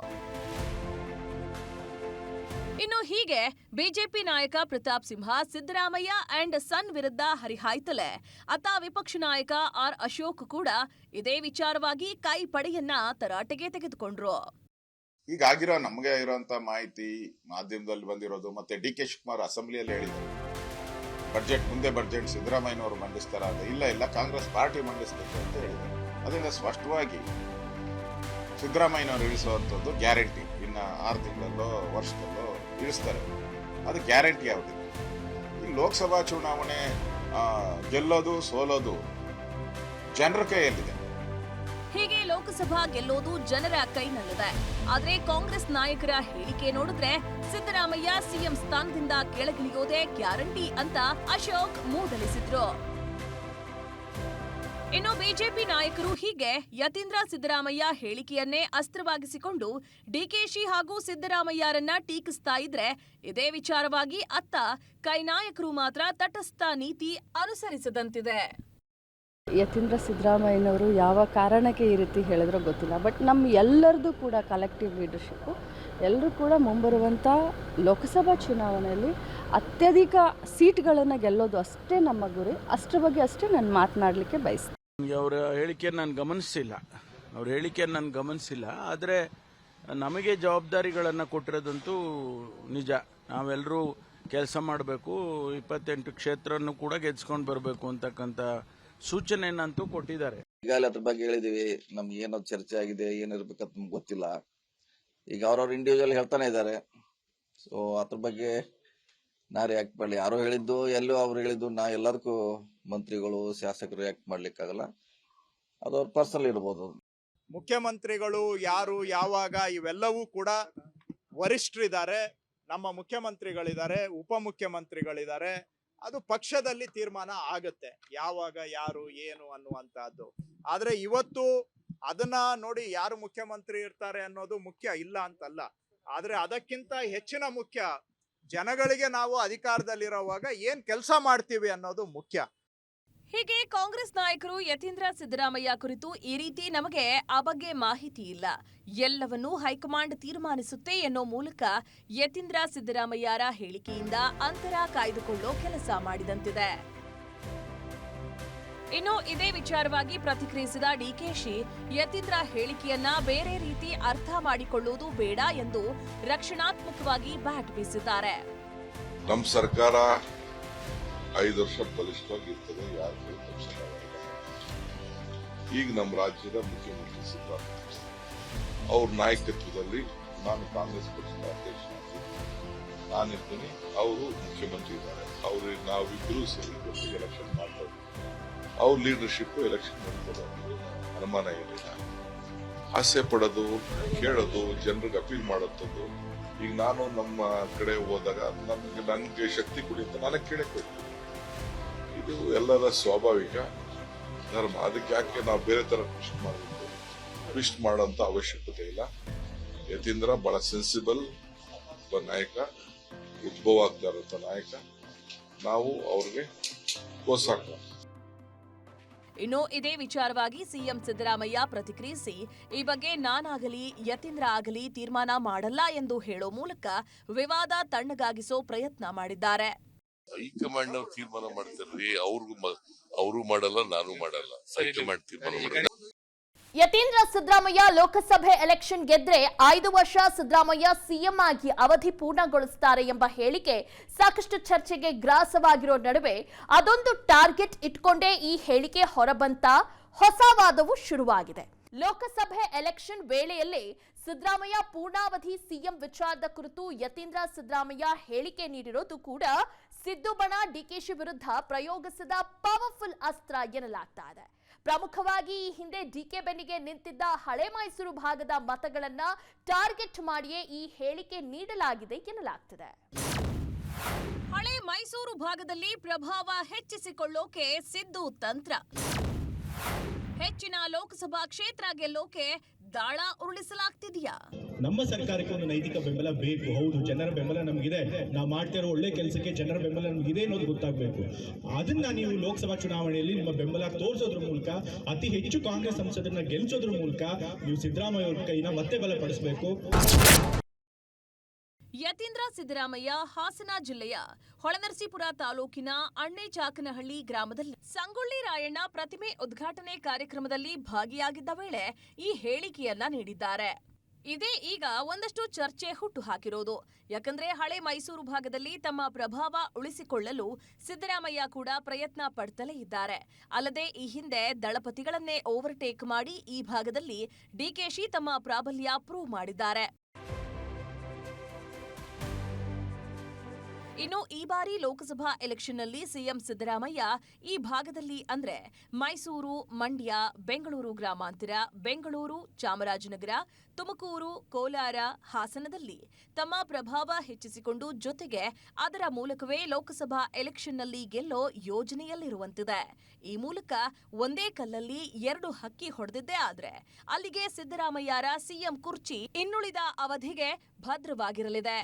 ಇನ್ನು ಹೀಗೆ ಬಿಜೆಪಿ ನಾಯಕ ಪ್ರತಾಪ್ ಸಿಂಹ ಸಿದ್ದರಾಮಯ್ಯ ಅಂಡ್ ಸನ್ ವಿರುದ್ಧ ಹರಿಹಾಯ್ತಲೆ ಅತ್ತ ವಿಪಕ್ಷ ನಾಯಕ ಆರ್ ಅಶೋಕ್ ಕೂಡ ಇದೇ ವಿಚಾರವಾಗಿ ಕೈ ಪಡೆಯನ್ನ ತರಾಟೆಗೆ ತೆಗೆದುಕೊಂಡ್ರು. ಈಗಾಗಿರೋ ನಮಗೆ ಇರುವಂತ ಮಾಹಿತಿ ಮಾಧ್ಯಮದಲ್ಲಿ ಬಂದಿರೋದು, ಮತ್ತೆ ಡಿ ಕೆ ಶಿವಕುಮಾರ್ ಅಸೆಂಬ್ಲಿಯಲ್ಲಿ ಹೇಳಿದ್ರು ಬಜೆಟ್ ಸಿದ್ದರಾಮಯ್ಯನವರು ಮಂಡಿಸ್ತಾರ ಅಂತ. ಇಲ್ಲ ಕಾಂಗ್ರೆಸ್ ಪಾರ್ಟಿ ಮಂಡಿಸ್ತೈತೆ ಅಂತ ಹೇಳಿದ್ರು. ಅದರಿಂದ ಸ್ಪಷ್ಟವಾಗಿ ಸಿದ್ದರಾಮಯ್ಯನವರು ಇಳಿಸುವಂಥದ್ದು ಗ್ಯಾರಂಟಿ. ಇನ್ನ 6 ತಿಂಗಳಲ್ಲೋ ವರ್ಷದಲ್ಲೋ ಇಳಿಸ್ತಾರೆ, ಅದು ಗ್ಯಾರಂಟಿ ಯಾವುದಿಲ್ಲ. ಈ ಲೋಕಸಭಾ ಚುನಾವಣೆ ಗೆಲ್ಲೋದು ಸೋಲೋದು ಜನರ ಕೈಯಲ್ಲಿದೆ. ಹೀಗೆ ಲೋಕಸಭಾ ಗೆಲ್ಲೋದು ಜನರ ಕೈನಲ್ಲಿದೆ. ಆದ್ರೆ ಕಾಂಗ್ರೆಸ್ ನಾಯಕರ ಹೇಳಿಕೆ ನೋಡಿದ್ರೆ ಸಿದ್ದರಾಮಯ್ಯ ಸಿಎಂ ಸ್ಥಾನದಿಂದ ಕೆಳಗಿಳಿಯೋದೇ ಗ್ಯಾರಂಟಿ ಅಂತ ಅಶೋಕ್ ಮೂದಲಿಸಿದ್ರು. ಇನ್ನು ಬಿಜೆಪಿ ನಾಯಕರು ಹೀಗೆ ಯತೀಂದ್ರ ಸಿದ್ದರಾಮಯ್ಯ ಹೇಳಿಕೆಯನ್ನೇ ಅಸ್ತ್ರವಾಗಿಸಿಕೊಂಡು ಡಿಕೆಶಿ ಹಾಗೂ ಸಿದ್ದರಾಮಯ್ಯರನ್ನ ಟೀಕಿಸ್ತಾ ಇದ್ರೆ, ಇದೇ ವಿಚಾರವಾಗಿ ಅತ್ತ ಕೈ ನಾಯಕರು ಮಾತ್ರ ತಟಸ್ಥ ನೀತಿ ಅನುಸರಿಸದಂತಿದೆ. ಯತೀಂದ್ರ ಸಿದ್ದರಾಮಯ್ಯನವರು ಯಾವ ಕಾರಣಕ್ಕೆ ಈ ರೀತಿ ಹೇಳಿದ್ರೋ ಗೊತ್ತಿಲ್ಲ. ಬಟ್ ನಮ್ಮ ಎಲ್ಲರದು ಕೂಡ ಕಲೆಕ್ಟಿವ್ ಲೀಡರ್ಶಿಪ್ಪು ಎಲ್ಲರೂ ಕೂಡ ಮುಂಬರುವಂಥ ಲೋಕಸಭಾ ಚುನಾವಣೆಯಲ್ಲಿ ಅತ್ಯಧಿಕ ಸೀಟ್ಗಳನ್ನು ಗೆಲ್ಲೋದು ಅಷ್ಟೇ ನಮ್ಮ ಗುರಿ. ಅಷ್ಟರ ಬಗ್ಗೆ ಅಷ್ಟೇ ನಾನು ಮಾತನಾಡಲಿಕ್ಕೆ ಬಯಸ್ತೀನಿ. ಅವರ ಹೇಳಿಕೆಯನ್ನು ನಾನು ಗಮನಿಸಿಲ್ಲ. ಆದರೆ ನಮಗೆ ಜವಾಬ್ದಾರಿಗಳನ್ನು ಕೊಟ್ಟಿರೋದಂತೂ ನಿಜ. ನಾವೆಲ್ಲರೂ ಕೆಲಸ ಮಾಡಬೇಕು, 28 ಕ್ಷೇತ್ರವನ್ನು ಕೂಡ ಗೆದ್ಸ್ಕೊಂಡು ಬರಬೇಕು ಅಂತಕ್ಕಂಥ ಸೂಚನೆಯನ್ನಂತೂ ಕೊಟ್ಟಿದ್ದಾರೆ. ಈಗಾಗಲೇ ಅದ್ರ ಬಗ್ಗೆ ಹೇಳಿದೀವಿ. ನಮ್ಗೆ ಏನೋ ಚರ್ಚೆ ಆಗಿದೆ, ಏನಿರ್ಬೇಕಂತ ನಮ್ಗೆ ಗೊತ್ತಿಲ್ಲ. ಈಗ ಅವ್ರವ್ರು ಇಂಡಿವಿಜುವಲ್ ಹೇಳ್ತಾನೆ ಇದ್ದಾರೆ. ಸೊ ಅದ್ರ ಬಗ್ಗೆ ನಾ ರಿಯಾಕ್ಟ್ ಮಾಡಲಿ. ಯಾರೋ ಹೇಳಿದ್ದು ಎಲ್ಲೋ ಅವ್ರು ಹೇಳಿದ್ದು ನಾ ಎಲ್ಲದಕ್ಕೂ ಮಂತ್ರಿಗಳು ಶಾಸಕರು ರಿಯಾಕ್ಟ್ ಮಾಡ್ಲಿಕ್ಕಾಗಲ್ಲ. ಅದು ಅವ್ರ ಪರ್ಸನಲ್ ಇರ್ಬೋದು. ಮುಖ್ಯಮಂತ್ರಿಗಳು ಯಾರು ಯಾವಾಗ ಇವೆಲ್ಲವೂ ಕೂಡ ವರಿಷ್ಠರಿದ್ದಾರೆ. ನಮ್ಮ ಮುಖ್ಯಮಂತ್ರಿಗಳಿದ್ದಾರೆ, ಉಪಮುಖ್ಯಮಂತ್ರಿಗಳಿದ್ದಾರೆ. ಅದು ಪಕ್ಷದಲ್ಲಿ ತೀರ್ಮಾನ ಆಗುತ್ತೆ ಯಾವಾಗ ಯಾರು ಏನು ಅನ್ನುವಂತಹದ್ದು. ಆದ್ರೆ ಇವತ್ತು ಅದನ್ನ ನೋಡಿ ಯಾರು ಮುಖ್ಯಮಂತ್ರಿ ಇರ್ತಾರೆ ಅನ್ನೋದು ಮುಖ್ಯ ಇಲ್ಲ ಅಂತಲ್ಲ. ಆದ್ರೆ ಅದಕ್ಕಿಂತ ಹೆಚ್ಚಿನ ಮುಖ್ಯ ಜನಗಳಿಗೆ ನಾವು ಅಧಿಕಾರದಲ್ಲಿರುವಾಗ ಏನ್ ಕೆಲಸ ಮಾಡ್ತೀವಿ ಅನ್ನೋದು ಮುಖ್ಯ. ಹೀಗೆ ಕಾಂಗ್ರೆಸ್ ನಾಯಕರು ಯತೀಂದ್ರ ಸಿದ್ದರಾಮಯ್ಯ ಕುರಿತು ಈ ರೀತಿ ನಮಗೆ ಆ ಬಗ್ಗೆ ಮಾಹಿತಿ ಇಲ್ಲ, ಎಲ್ಲವನ್ನೂ ಹೈಕಮಾಂಡ್ ತೀರ್ಮಾನಿಸುತ್ತೆ ಎನ್ನೋ ಮೂಲಕ ಯತೀಂದ್ರ ಸಿದ್ದರಾಮಯ್ಯರ ಹೇಳಿಕೆಯಿಂದ ಅಂತರ ಕಾಯ್ದುಕೊಳ್ಳೋ ಕೆಲಸ ಮಾಡಿದಂತಿದೆ. ಇನ್ನು ಇದೇ ವಿಚಾರವಾಗಿ ಪ್ರತಿಕ್ರಿಯಿಸಿದ ಡಿಕೆಶಿ ಯತೀಂದ್ರ ಹೇಳಿಕೆಯನ್ನ ಬೇರೆ ರೀತಿ ಅರ್ಥ ಮಾಡಿಕೊಳ್ಳುವುದು ಬೇಡ ಎಂದು ರಕ್ಷಣಾತ್ಮಕವಾಗಿ ಬ್ಯಾಟ್ ಬೀಸಿದ್ದಾರೆ. ನಮ್ಮ ಸರ್ಕಾರ 5 ವರ್ಷ ಬಲಿಷ್ಠವಾಗಿರ್ತದೆ, ಯಾರು ಈಗ ನಮ್ಮ ರಾಜ್ಯದ ಮುಖ್ಯಮಂತ್ರಿ ಸಿದ್ದರಾಮಯ್ಯ ಅವ್ರ ನಾಯಕತ್ವದಲ್ಲಿ ನಾನು ಕಾಂಗ್ರೆಸ್ ಪಕ್ಷದ ಅಧ್ಯಕ್ಷ ನಾನಿರ್ತೀನಿ, ಅವರು ಮುಖ್ಯಮಂತ್ರಿ ಇದ್ದಾರೆ. ನಾವಿಬ್ಬರು ಸೇರಿ ಎಲೆಕ್ಷನ್ ಮಾಡ್ತಾ ಇದ್ದೀವಿ. ಅವ್ರ ಲೀಡರ್ಶಿಪ್ ಎಲೆಕ್ಷನ್ ಮಾಡ್ತಾರೆ, ಅನುಮಾನ ಏನಿಲ್ಲ. ಆಸೆ ಪಡೋದು, ಕೇಳೋದು, ಜನರಿಗೆ ಅಪೀಲ್ ಮಾಡೋದು. ಈಗ ನಾನು ನಮ್ಮ ಕಡೆ ಹೋದಾಗ ನನ್ಗೆ ಶಕ್ತಿ ಕೊಡಿ ಅಂತ ನಾನೇ ಕೇಳಕ್ಕೆ, ಇದು ಎಲ್ಲರ ಸ್ವಾಭಾವಿಕ ಧರ್ಮ. ಅದಕ್ಕೆ ಯಾಕೆ ನಾವು ಬೇರೆ ತರ ಟ್ವಿಸ್ಟ್ ಮಾಡಬೇಕು? ಟ್ವಿಸ್ಟ್ ಮಾಡೋಂತ ಅವಶ್ಯಕತೆ ಇಲ್ಲ. ಯತೀಂದ್ರ ಬಹಳ ಸೆನ್ಸಿಬಲ್ ನಾಯಕ, ಉದ್ಭವ ಆಗ್ತಾ ಇರುವಂತ ನಾಯಕ. ನಾವು ಅವ್ರಿಗೆ ಪ್ರೋತ್ಸಾಹ. ಇನ್ನು ಇದೇ ವಿಚಾರವಾಗಿ ಸಿಎಂ ಸಿದ್ದರಾಮಯ್ಯ ಪ್ರತಿಕ್ರಿಯಿಸಿ, ಈ ಬಗ್ಗೆ ನಾನಾಗಲಿ ಯತೀಂದ್ರ ಆಗಲಿ ತೀರ್ಮಾನ ಮಾಡಲ್ಲ ಎಂದು ಹೇಳೋ ಮೂಲಕ ವಿವಾದ ತಣ್ಣಗಾಗಿಸೋ ಪ್ರಯತ್ನ ಮಾಡಿದ್ದಾರೆ. ಹೈಕಮಾಂಡ್ ಅವ್ರು ತೀರ್ಮಾನ ಮಾಡ್ತಾರ್ರಿ, ಅವರು ಮಾಡಲ್ಲ, ನಾನು ಮಾಡಲ್ಲ, ಹೈಕಮಾಂಡ್ ತೀರ್ಮಾನ ಮಾಡಲ್ಲ. ಯತೀಂದ್ರ ಸಿದ್ದರಾಮಯ್ಯ ಲೋಕಸಭೆ ಎಲೆಕ್ಷನ್ ಗೆದ್ರೆ 5 ವರ್ಷ ಸಿದ್ದರಾಮಯ್ಯ ಸಿಎಂ ಆಗಿ ಅವಧಿ ಪೂರ್ಣಗೊಳಿಸುತ್ತಾರೆ ಎಂಬ ಹೇಳಿಕೆ ಸಾಕಷ್ಟು ಚರ್ಚೆಗೆ ಗ್ರಾಸವಾಗಿರೋ ನಡುವೆ ಅದೊಂದು ಟಾರ್ಗೆಟ್ ಇಟ್ಕೊಂಡೇ ಈ ಹೇಳಿಕೆ ಹೊರಬಂತ ಹೊಸ ವಾದವು ಶುರುವಾಗಿದೆ. ಲೋಕಸಭೆ ಎಲೆಕ್ಷನ್ ವೇಳೆಯಲ್ಲೇ ಸಿದ್ದರಾಮಯ್ಯ ಪೂರ್ಣಾವಧಿ ಸಿಎಂ ವಿಚಾರದ ಕುರಿತು ಯತೀಂದ್ರ ಸಿದ್ದರಾಮಯ್ಯ ಹೇಳಿಕೆ ನೀಡಿರೋದು ಕೂಡ ಸಿದ್ದು ಬಣ ಡಿಕೆಶಿ ವಿರುದ್ಧ ಪ್ರಯೋಗಿಸಿದ ಪವರ್ಫುಲ್ ಅಸ್ತ್ರ ಎನ್ನಲಾಗ್ತಾ ಇದೆ. ಪ್ರಮುಖವಾಗಿ ಈ ಹಿಂದೆ ಡಿಕೆ ಬೆನ್ನಿಗೆ ನಿಂತಿದ್ದ ಹಳೆ ಮೈಸೂರು ಭಾಗದ ಮತಗಳನ್ನ ಟಾರ್ಗೆಟ್ ಮಾಡಿಯೇ ಈ ಹೇಳಿಕೆ ನೀಡಲಾಗಿದೆ ಎನ್ನಲಾಗ್ತಿದೆ. ಹಳೆ ಮೈಸೂರು ಭಾಗದಲ್ಲಿ ಪ್ರಭಾವ ಹೆಚ್ಚಿಸಿಕೊಳ್ಳೋಕೆ ಸಿದ್ದು ತಂತ್ರ. ಹೆಚ್ಚಿನ ಲೋಕಸಭಾ ಕ್ಷೇತ್ರ ಗೆಲ್ಲೋಕೆ ದಾಳ ಉರುಳಿಸಲಾಗ್ತಿದೆಯಾ? ನಮ್ಮ ಸರ್ಕಾರಕ್ಕೆ ಒಂದು ನೈತಿಕ ಬೆಂಬಲ ಬೇಕು. ಹೌದು, ಜನರ ಬೆಂಬಲ ನಮಗಿದೆ, ನಾವು ಮಾಡ್ತಾ ಇರೋ ಒಳ್ಳೆ ಕೆಲಸಕ್ಕೆ ಜನರ ಬೆಂಬಲ ನಮಗಿದೆ ಅನ್ನೋದು ಗೊತ್ತಾಗಬೇಕು. ಅದನ್ನ ನೀವು ಲೋಕಸಭಾ ಚುನಾವಣೆಯಲ್ಲಿ ನಿಮ್ಮ ಬೆಂಬಲ ತೋರಿಸೋದ್ರ ಮೂಲಕ, ಅತಿ ಹೆಚ್ಚು ಕಾಂಗ್ರೆಸ್ ಸಂಸದರನ್ನ ಗೆಲ್ಲಿಸೋದ್ರ ಮೂಲಕ ನೀವು ಸಿದ್ದರಾಮಯ್ಯ ಅವ್ರ ಕೈನ ಮತ್ತೆ ಬಲಪಡಿಸಬೇಕು. ಯತೀಂದ್ರ ಸಿದ್ದರಾಮಯ್ಯ ಹಾಸನ ಜಿಲ್ಲೆಯ ಹೊಳೆನರಸೀಪುರ ತಾಲೂಕಿನ ಅಣ್ಣೆಚಾಕನಹಳ್ಳಿ ಗ್ರಾಮದಲ್ಲಿ ಸಂಗೊಳ್ಳಿ ರಾಯಣ್ಣ ಪ್ರತಿಮೆ ಉದ್ಘಾಟನೆ ಕಾರ್ಯಕ್ರಮದಲ್ಲಿ ಭಾಗಿಯಾಗಿದ್ದ ವೇಳೆ ಈ ಹೇಳಿಕೆಯನ್ನ ನೀಡಿದ್ದಾರೆ. ಇದೇ ಈಗ ಒಂದಷ್ಟು ಚರ್ಚೆ ಹುಟ್ಟು ಹಾಕಿರೋದು. ಯಾಕಂದ್ರೆ ಹಳೆ ಮೈಸೂರು ಭಾಗದಲ್ಲಿ ತಮ್ಮ ಪ್ರಭಾವ ಉಳಿಸಿಕೊಳ್ಳಲು ಸಿದ್ದರಾಮಯ್ಯ ಕೂಡ ಪ್ರಯತ್ನ ಪಡ್ತಲೇ ಇದ್ದಾರೆ. ಅಲ್ಲದೆ ಈ ಹಿಂದೆ ದಳಪತಿಗಳನ್ನೇ ಓವರ್ಟೇಕ್ ಮಾಡಿ ಈ ಭಾಗದಲ್ಲಿ ಡಿಕೆಶಿ ತಮ್ಮ ಪ್ರಾಬಲ್ಯ ಪ್ರೂವ್ ಮಾಡಿದ್ದಾರೆ. ಇನ್ನು ಈ ಬಾರಿ ಲೋಕಸಭಾ ಎಲೆಕ್ಷನ್ನಲ್ಲಿ ಸಿಎಂ ಸಿದ್ದರಾಮಯ್ಯ ಈ ಭಾಗದಲ್ಲಿ ಅಂದ್ರೆ ಮೈಸೂರು, ಮಂಡ್ಯ, ಬೆಂಗಳೂರು ಗ್ರಾಮಾಂತರ, ಬೆಂಗಳೂರು, ಚಾಮರಾಜನಗರ, ತುಮಕೂರು, ಕೋಲಾರ, ಹಾಸನದಲ್ಲಿ ತಮ್ಮ ಪ್ರಭಾವ ಹೆಚ್ಚಿಸಿಕೊಂಡು ಜೊತೆಗೆ ಅದರ ಮೂಲಕವೇ ಲೋಕಸಭಾ ಎಲೆಕ್ಷನ್ನಲ್ಲಿ ಗೆಲ್ಲೋ ಯೋಜನೆಯಲ್ಲಿರುವಂತಿದೆ. ಈ ಮೂಲಕ ಒಂದೇ ಕಲ್ಲಲ್ಲಿ ಎರಡು ಹಕ್ಕಿ ಹೊಡೆದಿದ್ದೇ ಆದ್ರೆ ಅಲ್ಲಿಗೆ ಸಿದ್ದರಾಮಯ್ಯರ ಸಿಎಂ ಕುರ್ಚಿ ಇನ್ನುಳಿದ ಅವಧಿಗೆ ಭದ್ರವಾಗಿರಲಿದೆ.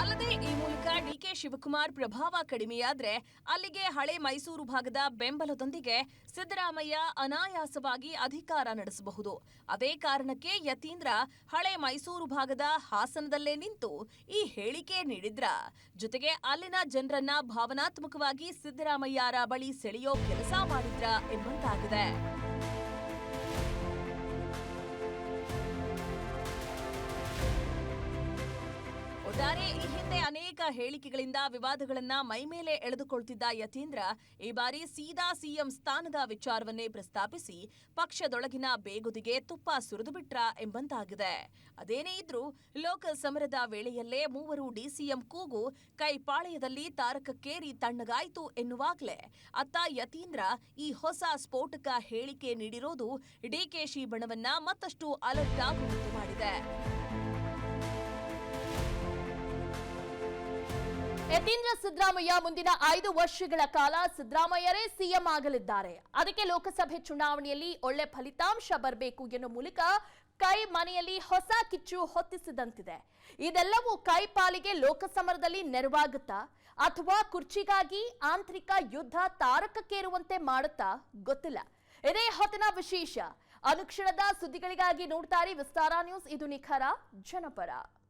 ಅಲ್ಲದೆ ಈ ಮೂಲಕ ಡಿಕೆ ಶಿವಕುಮಾರ್ ಪ್ರಭಾವ ಕಡಿಮೆಯಾದ್ರೆ ಅಲ್ಲಿಗೆ ಹಳೆ ಮೈಸೂರು ಭಾಗದ ಬೆಂಬಲದೊಂದಿಗೆ ಸಿದ್ದರಾಮಯ್ಯ ಅನಾಯಾಸವಾಗಿ ಅಧಿಕಾರ ನಡೆಸಬಹುದು. ಅದೇ ಕಾರಣಕ್ಕೆ ಯತೀಂದ್ರ ಹಳೆ ಮೈಸೂರು ಭಾಗದ ಹಾಸನದಲ್ಲೇ ನಿಂತು ಈ ಹೇಳಿಕೆ ನೀಡಿದ್ರ ಜೊತೆಗೆ ಅಲ್ಲಿನ ಜನರನ್ನ ಭಾವನಾತ್ಮಕವಾಗಿ ಸಿದ್ದರಾಮಯ್ಯರ ಬಳಿ ಸೆಳೆಯೋ ಕೆಲಸ ಮಾಡಿದ್ರ ಎಂಬಂತಾಗಿದೆ. ಒಟ್ಟಾರೆ ಈ ಹಿಂದೆ ಅನೇಕ ಹೇಳಿಕೆಗಳಿಂದ ವಿವಾದಗಳನ್ನ ಮೈಮೇಲೆ ಎಳೆದುಕೊಳ್ತಿದ್ದ ಯತೀಂದ್ರ ಈ ಬಾರಿ ಸೀದಾ ಸಿಎಂ ಸ್ಥಾನದ ವಿಚಾರವನ್ನೇ ಪ್ರಸ್ತಾಪಿಸಿ ಪಕ್ಷದೊಳಗಿನ ಬೇಗುದಿಗೆ ತುಪ್ಪ ಸುರಿದು ಬಿಟ್ರ ಎಂಬಂತಾಗಿದೆ. ಅದೇನೇ ಇದ್ರೂ ಲೋಕ ಸಮರದ ವೇಳೆಯಲ್ಲೇ ಮೂವರು ಡಿಸಿಎಂ ಕೂಗು ಕೈಪಾಳ್ಯದಲ್ಲಿ ತಾರಕಕ್ಕೇರಿ ತಣ್ಣಗಾಯಿತು ಎನ್ನುವಾಗ್ಲೇ ಅತ್ತ ಯತೀಂದ್ರ ಈ ಹೊಸ ಸ್ಫೋಟಕ ಹೇಳಿಕೆ ನೀಡಿರೋದು ಡಿಕೆಶಿ ಬಣವನ್ನ ಮತ್ತಷ್ಟು ಅಲರ್ಟ್ ಆಗುವಂತೆ ಮಾಡಿದೆ. ಯತೀಂದ್ರ ಸಿದ್ದರಾಮಯ್ಯ ಮುಂದಿನ 5 ವರ್ಷಗಳ ಕಾಲ ಸಿದ್ದರಾಮಯ್ಯರೇ ಸಿಎಂ ಆಗಲಿದ್ದಾರೆ. ಅದಕ್ಕೆ ಲೋಕಸಭೆ ಚುನಾವಣೆಯಲ್ಲಿ ಒಳ್ಳೆ ಫಲಿತಾಂಶ ಬರಬೇಕು ಎನ್ನುವ ಮೂಲಕ ಕೈ ಮನೆಯಲ್ಲಿ ಹೊಸ ಕಿಚ್ಚು ಹೊತ್ತಿಸಿದಂತಿದೆ. ಇದೆಲ್ಲವೂ ಕೈ ಪಾಲಿಗೆ ಲೋಕಸಮರದಲ್ಲಿ ನೆರವಾಗುತ್ತಾ ಅಥವಾ ಕುರ್ಚಿಗಾಗಿ ಆಂತರಿಕ ಯುದ್ಧ ತಾರಕಕ್ಕೇರುವಂತೆ ಮಾಡುತ್ತಾ ಗೊತ್ತಿಲ್ಲ. ಇದೇ ಹೊತ್ತಿನ ವಿಶೇಷ. ಅನುಕ್ಷಣದ ಸುದ್ದಿಗಳಿಗಾಗಿ ನೋಡ್ತಾರೆ ವಿಸ್ತಾರ ನ್ಯೂಸ್. ಇದು ನಿಖರ ಜನಪರ.